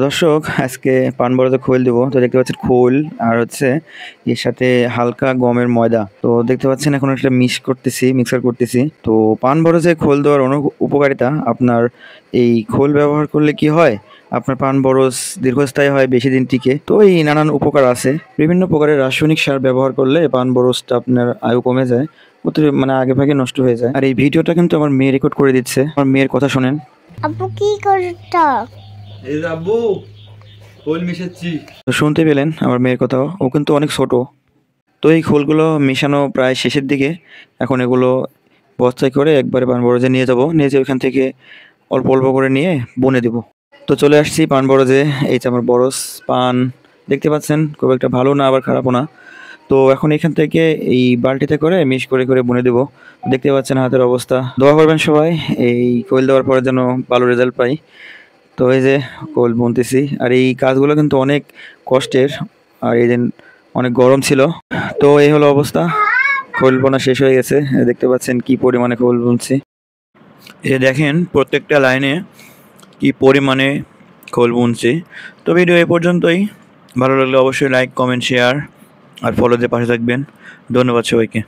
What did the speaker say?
দর্শক আজকে পান বড়াতে খোল দিব। তো দেখতে পাচ্ছেন খোল আর হচ্ছে এর সাথে হালকা গমের ময়দা। তো দেখতে পাচ্ছেন এখন একটা মিক্সার করতেছি। তো পান বড়াতে খোল দেওয়ার অনেক উপকারিতা। আপনার এই খোল ব্যবহার করলে কি হয়, আপনার পান বরজ দীর্ঘস্থায়ী হয়, বেশি দিন টিকে। তো এই নানান উপকার আছে। বিভিন্ন প্রকারের রাসায়নিক সার ব্যবহার করলে পান বরজটা আপনার আয়ু কমে যায়, মানে আগে ভাগে নষ্ট হয়ে যায়। আর এই ভিডিওটা কিন্তু আমার মেয়ে রেকর্ড করে দিচ্ছে। আমার মেয়ের কথা শোনেন। আব্বু কি করছো? এই যে আব্বু খোল মিশাচ্ছি। তো শুনতে পেলেন আমার মেয়ের কথাও, ও কিন্তু অনেক ছোট। তো এই খোলগুলো মেশানো প্রায় শেষের দিকে। এখন এগুলো বস্তায় করে একবারে পান বরজে নিয়ে যাব, নিয়ে যেয়ে ওইখান থেকে অল্প অল্প করে নিয়ে বনে দেব। তো চলে আসছি পান বরজে। এই যে আমার বরজ পান, দেখতে পাচ্ছেন খুব একটা ভালো না আবার খারাপও না। তো এখন এখান থেকে এই বালতিতে করে মিক্স করে করে বনে দেব। দেখতে পাচ্ছেন হাতের অবস্থা। দোয়া করবেন সবাই এই কোয়েল দেওয়ার পরে যেন ভালো রেজাল্ট পাই। তো এই যে কোল বুনতেছি, আর এই কাজগুলো কিন্তু অনেক কষ্টের। আর এই দিন অনেক গরম ছিল। তো এই হলো অবস্থা, খোল বোনা শেষ হয়ে গেছে। দেখতে পাচ্ছেন কি পরিমাণে খোল বুনছি। এই দেখেন প্রত্যেকটা লাইনে কি পরিমাণে খোল বুনছি। তো ভিডিও এ পর্যন্তই। ভালো লাগলে অবশ্যই লাইক, কমেন্ট, শেয়ার আর ফলো দিয়ে পাশে থাকবেন। ধন্যবাদ সবাইকে।